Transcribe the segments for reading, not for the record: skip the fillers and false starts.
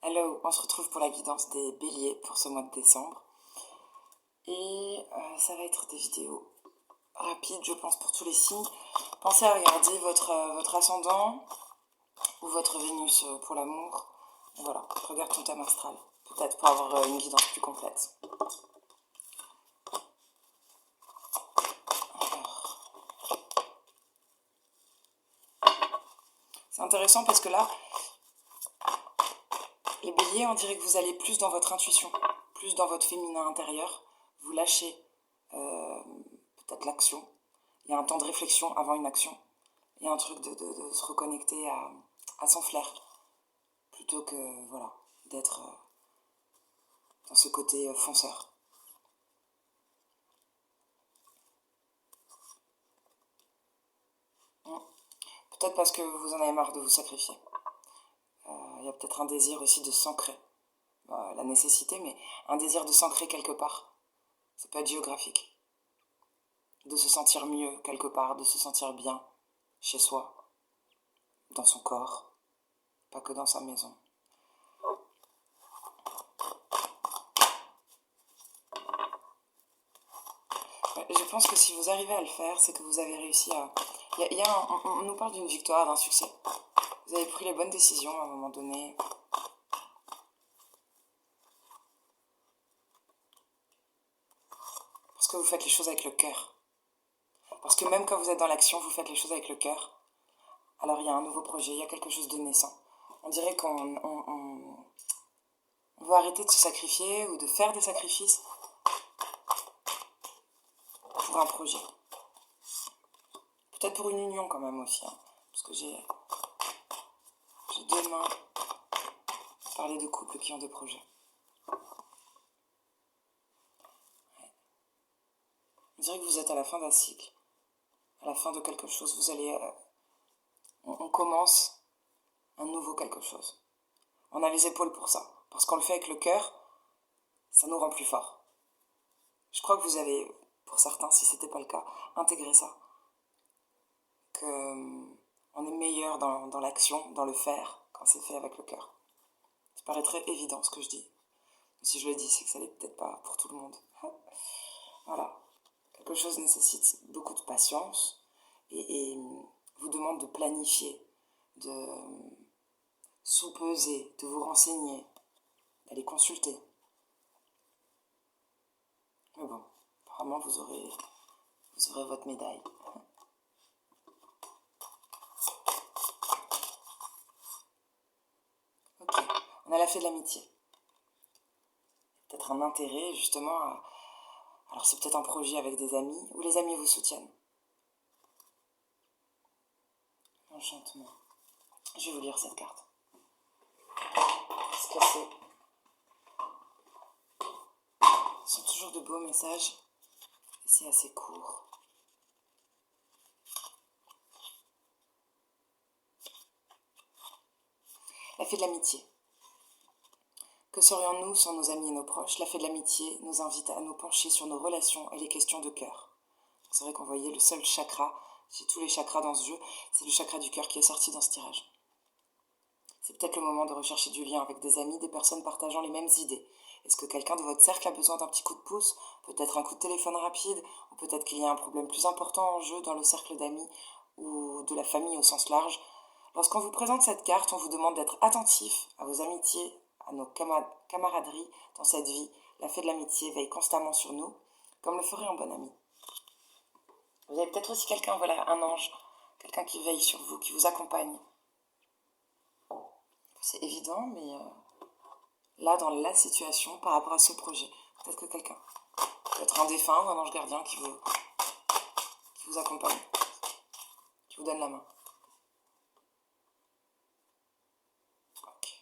Hello, on se retrouve pour la guidance des béliers pour ce mois de décembre. Et ça va être des vidéos rapides, je pense, pour tous les signes. Pensez à regarder votre ascendant ou votre Vénus pour l'amour. Voilà, regarde ton thème astral, peut-être pour avoir une guidance plus complète. Alors. C'est intéressant parce que là, les béliers, on dirait que vous allez plus dans votre intuition, plus dans votre féminin intérieur. Vous lâchez peut-être l'action. Il y a un temps de réflexion avant une action. Il y a un truc de se reconnecter à son flair. Plutôt que, voilà, d'être dans ce côté fonceur. Peut-être parce que vous en avez marre de vous sacrifier. Il y a peut-être un désir aussi de s'ancrer. La nécessité, mais un désir de s'ancrer quelque part. Ça peut être géographique. De se sentir mieux quelque part, de se sentir bien chez soi, dans son corps, pas que dans sa maison. Je pense que si vous arrivez à le faire, c'est que vous avez réussi à... on nous parle d'une victoire, d'un succès. Vous avez pris les bonnes décisions à un moment donné. Parce que vous faites les choses avec le cœur. Parce que même quand vous êtes dans l'action, vous faites les choses avec le cœur. Alors il y a un nouveau projet, il y a quelque chose de naissant. On dirait qu'on veut arrêter de se sacrifier ou de faire des sacrifices pour un projet. Peut-être pour une union quand même aussi. Parce que j'ai demain parlé de couples qui ont des projets. On dirait que vous êtes à la fin d'un cycle, à la fin de quelque chose. Vous allez... on commence un nouveau quelque chose. On a les épaules pour ça. Parce qu'on le fait avec le cœur, ça nous rend plus forts. Je crois que vous avez, pour certains, si ce n'était pas le cas, intégré ça. On est meilleur dans l'action, dans le faire, quand c'est fait avec le cœur. Ça paraît très évident ce que je dis. Mais si je le dis, c'est que ça l'est peut-être pas pour tout le monde. Voilà. Quelque chose nécessite beaucoup de patience et vous demande de planifier, de sous-peser, de vous renseigner, d'aller consulter. Mais bon, apparemment vous aurez votre médaille. Ok, on a la fée de l'amitié. Peut-être un intérêt justement à... Alors c'est peut-être un projet avec des amis, où les amis vous soutiennent. Enchantement. Je vais vous lire cette carte. Qu'est-ce que c'est ? Ce sont toujours de beaux messages. Et c'est assez court. La fée de l'amitié. Que serions-nous sans nos amis et nos proches ? La fée de l'amitié nous invite à nous pencher sur nos relations et les questions de cœur. C'est vrai qu'on voyait le seul chakra, j'ai tous les chakras dans ce jeu, c'est le chakra du cœur qui est sorti dans ce tirage. C'est peut-être le moment de rechercher du lien avec des amis, des personnes partageant les mêmes idées. Est-ce que quelqu'un de votre cercle a besoin d'un petit coup de pouce ? Peut-être un coup de téléphone rapide ? Ou peut-être qu'il y a un problème plus important en jeu dans le cercle d'amis ou de la famille au sens large ? Lorsqu'on vous présente cette carte, on vous demande d'être attentif à vos amitiés, à nos camaraderies dans cette vie. La fée de l'amitié veille constamment sur nous, comme le ferait un bon ami. Vous avez peut-être aussi quelqu'un, voilà, un ange, quelqu'un qui veille sur vous, qui vous accompagne. C'est évident, mais là, dans la situation, par rapport à ce projet, peut-être que quelqu'un, peut-être un défunt ou un ange gardien qui vous accompagne, qui vous donne la main. Ok.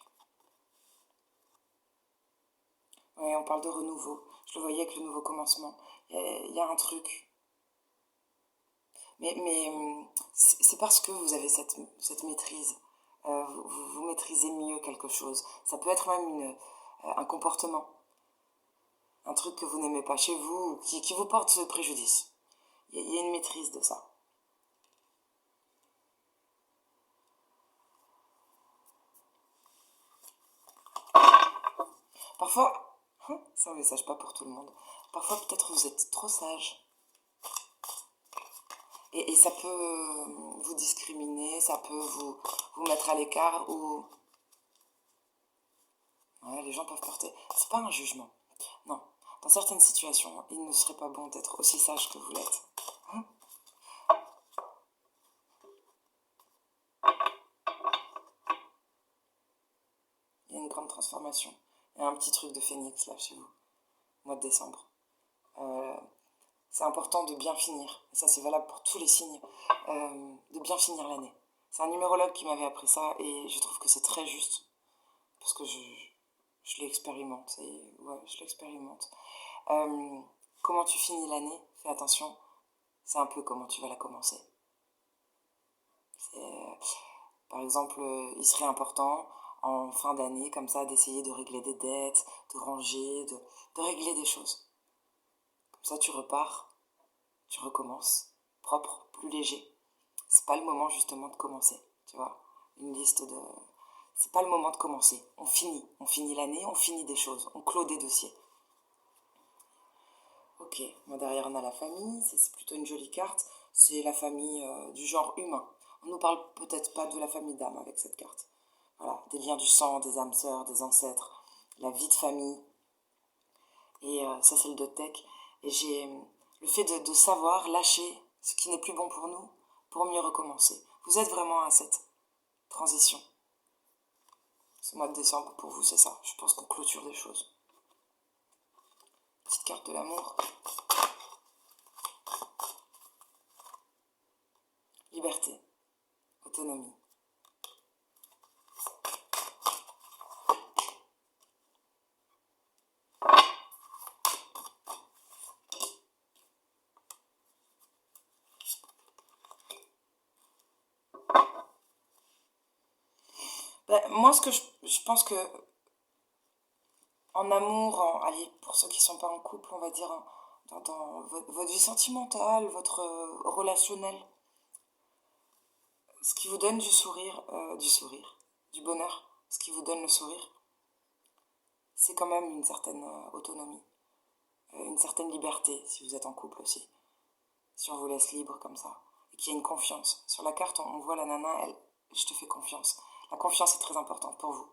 Ouais, on parle de renouveau. Je le voyais avec le nouveau commencement. Il y a un truc. Mais c'est parce que vous avez cette maîtrise. Vous maîtrisez mieux quelque chose. Ça peut être même un comportement. Un truc que vous n'aimez pas chez vous, qui vous porte ce préjudice. Il y a une maîtrise de ça. Parfois, c'est un message pas pour tout le monde. Parfois, peut-être vous êtes trop sage. Et ça peut vous discriminer, ça peut vous mettre à l'écart ou... Ouais, les gens peuvent porter... C'est pas un jugement. Non. Dans certaines situations, il ne serait pas bon d'être aussi sage que vous l'êtes. Il y a une grande transformation. Il y a un petit truc de phénix là chez vous, mois de décembre. C'est important de bien finir. Et ça, c'est valable pour tous les signes. De bien finir l'année. C'est un numérologue qui m'avait appris ça et je trouve que c'est très juste. Parce que je l'expérimente. Ouais, je l'expérimente. Comment tu finis l'année, fais attention. C'est un peu comment tu vas la commencer. Par exemple, il serait important en fin d'année, comme ça, d'essayer de régler des dettes, de ranger, de régler des choses. Comme ça, tu repars, tu recommences, propre, plus léger. C'est pas le moment justement de commencer, tu vois. Une liste de... C'est pas le moment de commencer. On finit l'année, on finit des choses, on clôt des dossiers. Ok, moi derrière on a la famille, c'est plutôt une jolie carte. C'est la famille du genre humain. On nous parle peut-être pas de la famille d'âme avec cette carte. Voilà, des liens du sang, des âmes sœurs, des ancêtres, la vie de famille. Et ça c'est le Dotec. Et j'ai le fait de savoir lâcher ce qui n'est plus bon pour nous pour mieux recommencer. Vous êtes vraiment à cette transition. Ce mois de décembre pour vous c'est ça. Je pense qu'on clôture des choses. Petite carte de l'amour. Liberté. Autonomie. Ben, moi, ce que je pense que en amour, allez, pour ceux qui ne sont pas en couple, on va dire, dans votre vie sentimentale, votre relationnel, ce qui vous donne du bonheur, ce qui vous donne le sourire, c'est quand même une certaine autonomie, une certaine liberté, si vous êtes en couple aussi, si on vous laisse libre comme ça, et qu'il y a une confiance. Sur la carte, on voit la nana, elle, je te fais confiance. La confiance est très importante pour vous.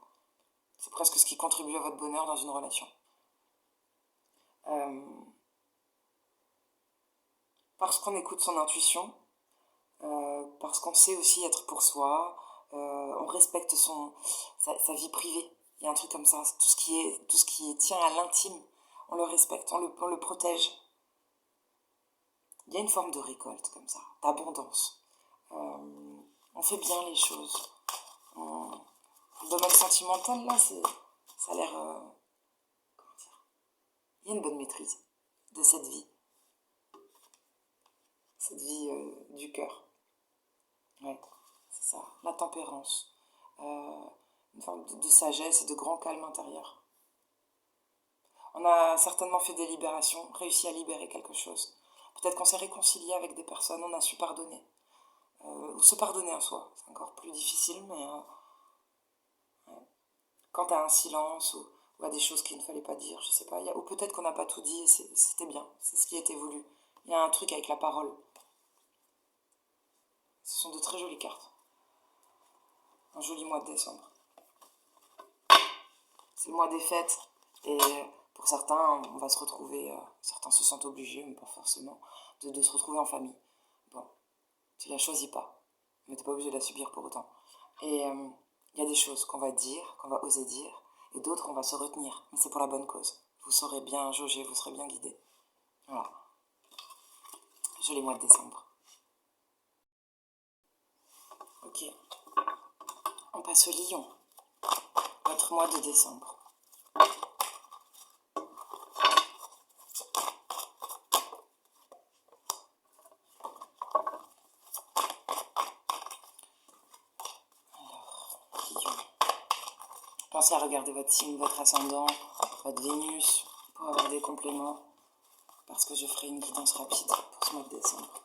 C'est presque ce qui contribue à votre bonheur dans une relation. Euh, parce qu'on écoute son intuition, parce qu'on sait aussi être pour soi, on respecte sa vie privée. Il y a un truc comme ça, tout ce qui tient à l'intime, on le respecte, on le protège. Il y a une forme de récolte comme ça, d'abondance. On fait bien les choses. Le domaine sentimental, là, ça a l'air... comment dire? Il y a une bonne maîtrise de cette vie. Cette vie du cœur. Ouais, c'est ça. La tempérance. Une forme de sagesse et de grand calme intérieur. On a certainement fait des libérations, réussi à libérer quelque chose. Peut-être qu'on s'est réconcilié avec des personnes, on a su pardonner. Ou se pardonner à soi. C'est encore plus difficile, mais ouais. Quand t'as un silence ou à des choses qu'il ne fallait pas dire, je sais pas. Ou peut-être qu'on n'a pas tout dit et c'était bien. C'est ce qui était voulu. Il y a un truc avec la parole. Ce sont de très jolies cartes. Un joli mois de décembre. C'est le mois des fêtes et pour certains, on va se retrouver, certains se sentent obligés, mais pas forcément, de se retrouver en famille. Bon, tu la choisis pas, mais t'es pas obligé de la subir pour autant. Et il y a des choses qu'on va dire, qu'on va oser dire, et d'autres on va se retenir, mais c'est pour la bonne cause. Vous saurez bien jauger, vous serez bien guidé. Voilà, joli mois de décembre. Ok, on passe au lion, votre mois de décembre. Lion. Pensez à regarder votre signe, votre ascendant, votre Vénus, pour avoir des compléments, parce que je ferai une guidance rapide pour ce mois de décembre.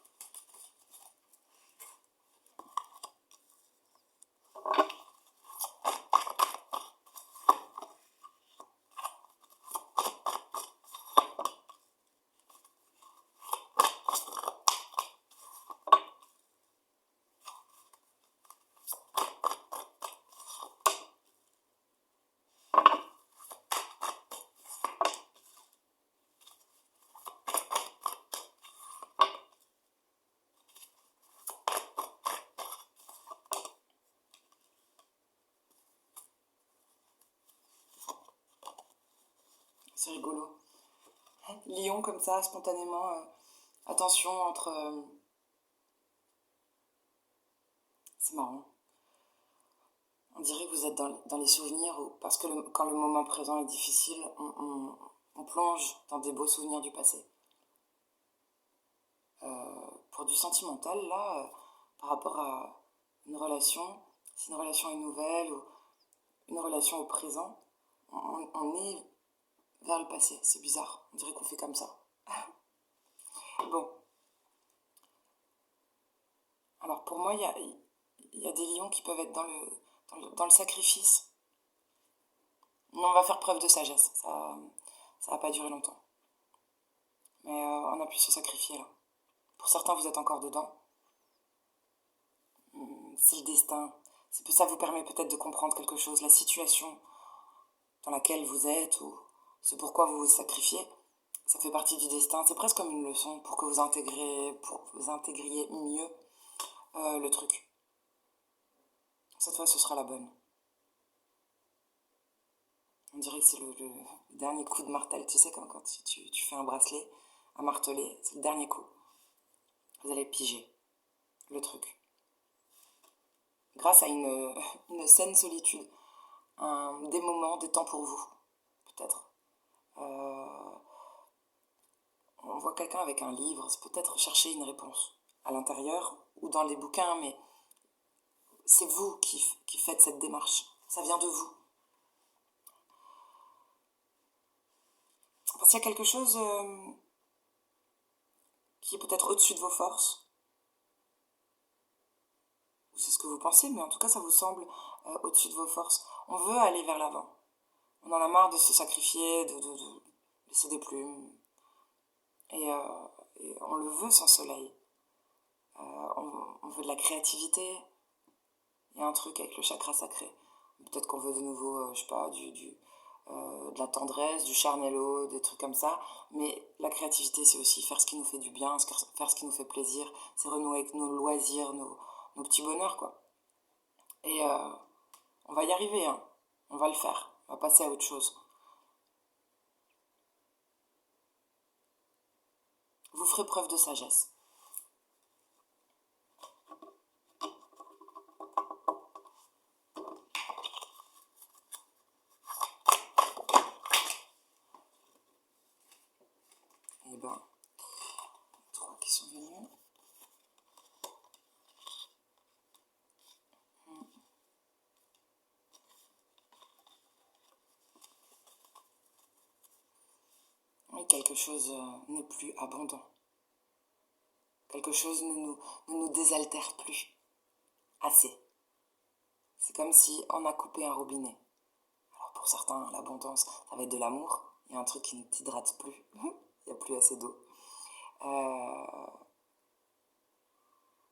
C'est rigolo. Lion comme ça, spontanément. Attention entre... c'est marrant. On dirait que vous êtes dans les souvenirs, parce que quand le moment présent est difficile, on plonge dans des beaux souvenirs du passé. Pour du sentimental, là, par rapport à une relation, si une relation est nouvelle ou une relation au présent, on est vers le passé. C'est bizarre, on dirait qu'on fait comme ça. Bon, alors pour moi, il y a des lions qui peuvent être dans le sacrifice. Mais on va faire preuve de sagesse, ça va pas durer longtemps. Mais on a pu se sacrifier là. Pour certains, vous êtes encore dedans. C'est le destin. Ça vous permet peut-être de comprendre quelque chose, la situation dans laquelle vous êtes ou ce pourquoi vous vous sacrifiez. Ça fait partie du destin. C'est presque comme une leçon pour que vous intégriez mieux le truc. Cette fois, ce sera la bonne. On dirait que c'est le dernier coup de martel. Tu sais, quand tu fais un bracelet à marteler, c'est le dernier coup. Vous allez piger le truc. Grâce à une saine solitude. Des moments, des temps pour vous, peut-être. On voit quelqu'un avec un livre, c'est peut-être chercher une réponse à l'intérieur ou dans les bouquins, mais c'est vous qui faites cette démarche. Ça vient de vous. Parce qu'il y a quelque chose qui est peut-être au-dessus de vos forces. C'est ce que vous pensez, mais en tout cas, ça vous semble au-dessus de vos forces. On veut aller vers l'avant. On en a marre de se sacrifier, de laisser des plumes. Et on le veut sans soleil. On veut de la créativité. Il y a un truc avec le chakra sacré. Peut-être qu'on veut de nouveau, je sais pas, de la tendresse, du charnello, des trucs comme ça. Mais la créativité, c'est aussi faire ce qui nous fait du bien, faire ce qui nous fait plaisir. C'est renouer avec nos loisirs, nos petits bonheurs, quoi. Et on va y arriver, hein. On va le faire. On va passer à autre chose. Vous ferez preuve de sagesse. Eh ben, 3 qui sont venus. Oui, quelque chose n'est plus abondant. Quelque chose ne nous désaltère plus. Assez. C'est comme si on a coupé un robinet. Alors pour certains, l'abondance, ça va être de l'amour. Il y a un truc qui ne t'hydrate plus. Il n'y a plus assez d'eau.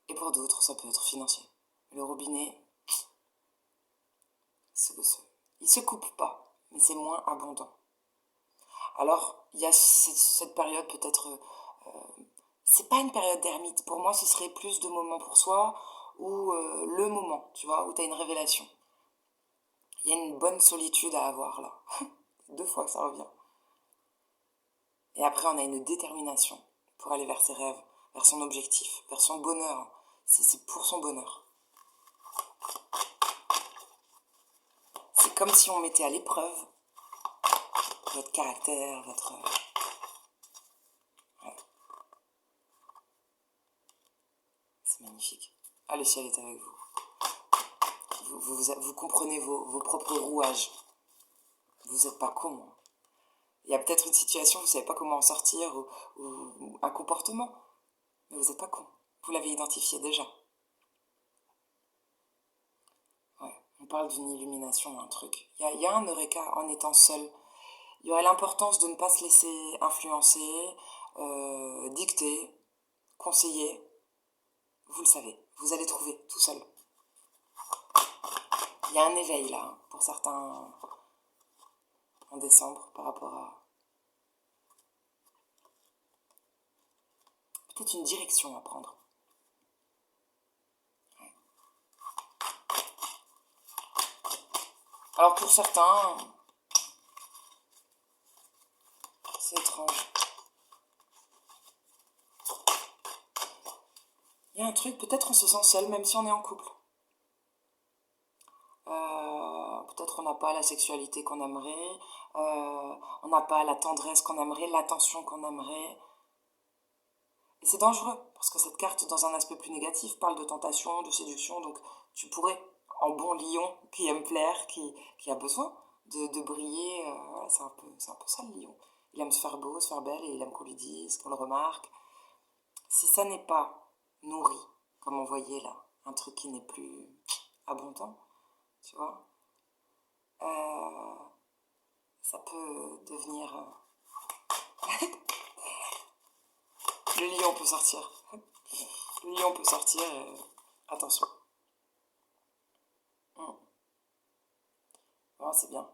Et pour d'autres, ça peut être financier. Le robinet, il se coupe pas, mais c'est moins abondant. Alors, il y a cette période peut-être... c'est pas une période d'ermite. Pour moi, ce serait plus de moments pour soi ou le moment, tu vois, où tu as une révélation. Il y a une bonne solitude à avoir là. 2 fois que ça revient. Et après, on a une détermination pour aller vers ses rêves, vers son objectif, vers son bonheur. C'est pour son bonheur. C'est comme si on mettait à l'épreuve votre caractère, votre... Ouais. C'est magnifique. Ah, le ciel est avec vous. Vous comprenez vos propres rouages. Vous n'êtes pas con. Il y a peut-être une situation, vous ne savez pas comment en sortir, ou un comportement, mais vous n'êtes pas con. Vous l'avez identifié déjà. Ouais, on parle d'une illumination, un truc. Il y a un eureka en étant seul. Il y aurait l'importance de ne pas se laisser influencer, dicter, conseiller. Vous le savez, vous allez trouver tout seul. Il y a un éveil là, hein, pour certains en décembre par rapport à peut-être une direction à prendre. Ouais. Alors pour certains, C'est étrange. Il y a un truc, peut-être on se sent seul même si on est en couple. Peut-être on n'a pas la sexualité qu'on aimerait, on n'a pas la tendresse qu'on aimerait, l'attention qu'on aimerait. Et c'est dangereux, parce que cette carte, dans un aspect plus négatif, parle de tentation, de séduction, donc tu pourrais, en bon lion qui aime plaire, qui a besoin de briller, voilà, c'est un peu ça le lion. Il aime se faire beau, se faire belle, et il aime qu'on lui dise, qu'on le remarque. Si ça n'est pas nourri, comme on voyait là, un truc qui n'est plus abondant, tu vois, euh, ça peut devenir... Le lion peut sortir. Le lion peut sortir, attention. Oh, c'est bien.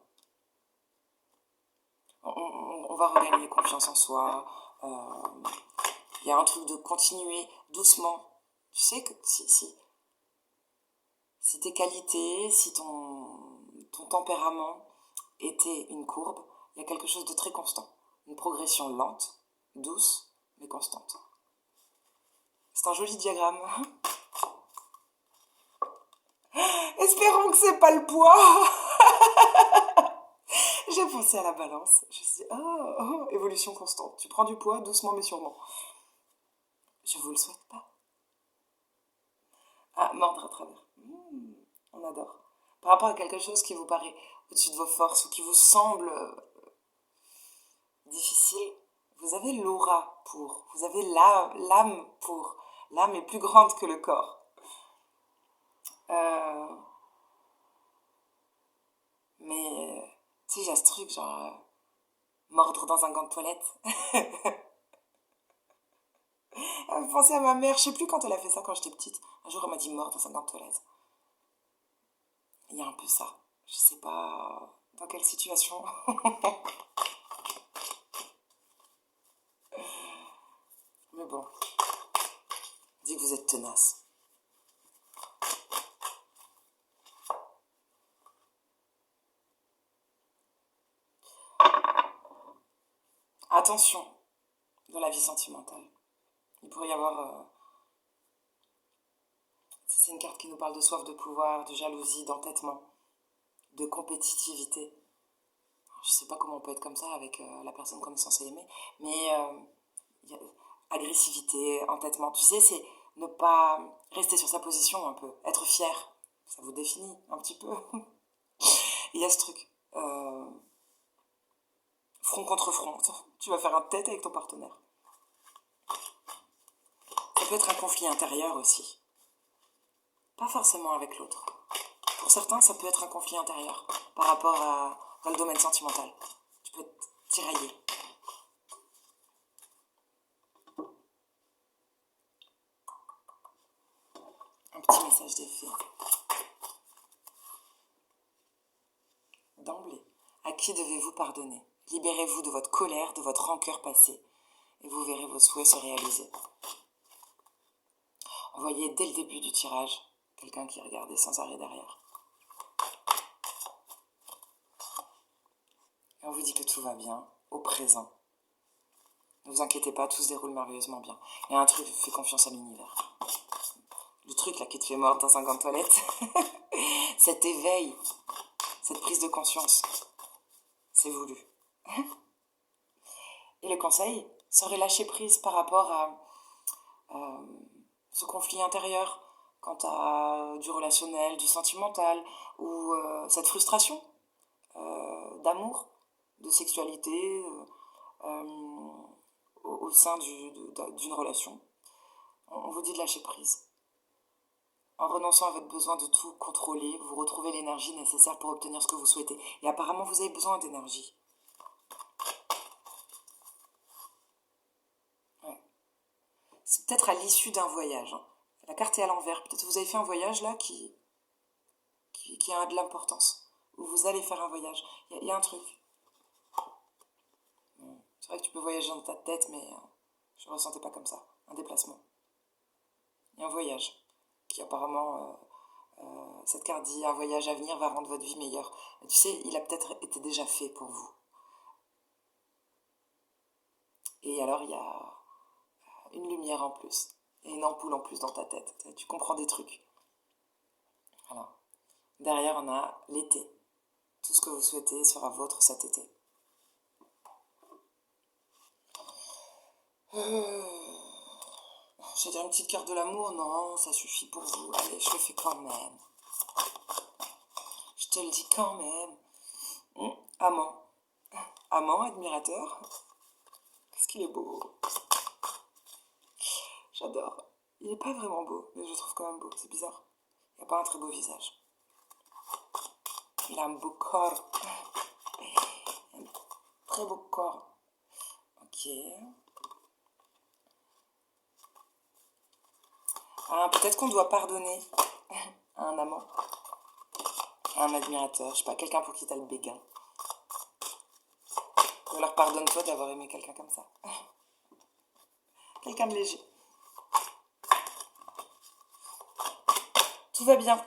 On va regagner confiance en soi. Il y a un truc de continuer doucement. Tu sais que si tes qualités, si ton tempérament était une courbe, il y a quelque chose de très constant. Une progression lente, douce, mais constante. C'est un joli diagramme. Espérons que c'est pas le poids. J'ai pensé à la balance. Je me suis dit, évolution constante. Tu prends du poids doucement mais sûrement. Je vous le souhaite pas. Ah, mordre à travers. On adore. Par rapport à quelque chose qui vous paraît au-dessus de vos forces ou qui vous semble difficile, vous avez l'aura pour. Vous avez l'âme pour. L'âme est plus grande que le corps. Mais, tu sais, il y a ce truc, genre, mordre dans un gant de toilette. Pensez à ma mère, je sais plus quand elle a fait ça quand j'étais petite. Un jour, elle m'a dit mordre dans un gant de toilette. Il y a un peu ça. Je sais pas dans quelle situation. Mais bon, dis que vous êtes tenace. Attention dans la vie sentimentale. Il pourrait y avoir... c'est une carte qui nous parle de soif de pouvoir, de jalousie, d'entêtement, de compétitivité. Je sais pas comment on peut être comme ça avec la personne qu'on est censé aimer, mais agressivité, entêtement, tu sais, c'est ne pas rester sur sa position un peu, être fier, ça vous définit un petit peu. Il y a ce truc, front contre front, tu vas faire un tête avec ton partenaire. Ça peut être un conflit intérieur aussi, pas forcément avec l'autre. Pour certains, ça peut être un conflit intérieur par rapport dans le domaine sentimental. Tu peux être tiraillé. Un petit message d'effet. D'emblée, à qui devez-vous pardonner? Libérez-vous de votre colère, de votre rancœur passée, et vous verrez vos souhaits se réaliser. On voyait dès le début du tirage quelqu'un qui regardait sans arrêt derrière. Et on vous dit que tout va bien, au présent. Ne vous inquiétez pas, tout se déroule merveilleusement bien. Il y a un truc, fais confiance à l'univers. Le truc là qui te fait mordre dans un gant de toilette. Cet éveil, cette prise de conscience, c'est voulu. Et le conseil serait lâcher prise par rapport à ce conflit intérieur, quant à du relationnel, du sentimental, ou cette frustration d'amour, de sexualité au sein d'une relation. On vous dit de lâcher prise. En renonçant à votre besoin de tout contrôler, vous retrouvez l'énergie nécessaire pour obtenir ce que vous souhaitez. Et apparemment, vous avez besoin d'énergie. Ouais. C'est peut-être à l'issue d'un voyage. Hein. La carte est à l'envers. Peut-être que vous avez fait un voyage là qui a de l'importance. Ou vous allez faire un voyage. Il y a un truc. C'est vrai que tu peux voyager dans ta tête, mais je ne ressentais pas comme ça. Un déplacement. Il y a un voyage qui apparemment... cette carte dit un voyage à venir va rendre votre vie meilleure. Mais tu sais, il a peut-être été déjà fait pour vous. Et alors, il y a une lumière en plus. Et une ampoule en plus dans ta tête. Tu comprends des trucs. Voilà. Derrière, on a l'été. Tout ce que vous souhaitez sera vôtre cet été. J'ai dire une petite carte de l'amour. Non, ça suffit pour vous. Allez, je le fais quand même. Je te le dis quand même. Amant. Amant, admirateur. Qu'est-ce qu'il est beau. J'adore. Il n'est pas vraiment beau, mais je le trouve quand même beau. C'est bizarre. Il n'a pas un très beau visage. Il a un beau corps. Un très beau corps. Ok. Ah, peut-être qu'on doit pardonner à un amant, à un admirateur, je sais pas, quelqu'un pour qui t'as le béguin. Ou alors pardonne-toi d'avoir aimé quelqu'un comme ça. Quelqu'un de léger. Tout va bien.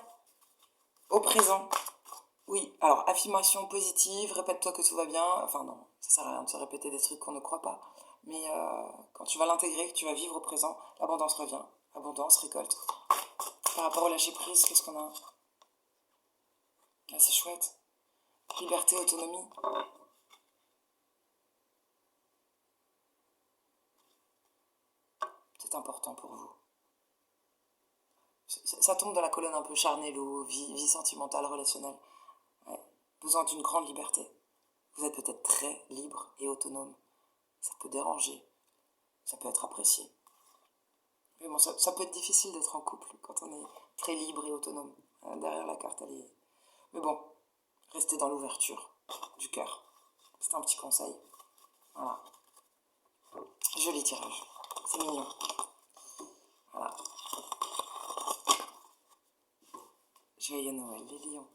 Au présent. Oui, alors affirmation positive, répète-toi que tout va bien. Enfin non, ça sert à rien de se répéter des trucs qu'on ne croit pas. Mais quand tu vas l'intégrer, que tu vas vivre au présent, l'abondance revient. Abondance, récolte. Par rapport au lâcher prise, qu'est-ce qu'on a? Ah, c'est chouette. Liberté, autonomie. C'est important pour vous. Ça tombe dans la colonne un peu charnelle ou vie sentimentale, relationnelle. Ouais. Besoin d'une grande liberté. Vous êtes peut-être très libre et autonome. Ça peut déranger. Ça peut être apprécié. Mais bon, ça peut être difficile d'être en couple quand on est très libre et autonome. Derrière la carte, elle est... Mais bon, restez dans l'ouverture du cœur. C'est un petit conseil. Voilà. Joli tirage. C'est mignon. Voilà. Joyeux Noël, les lions.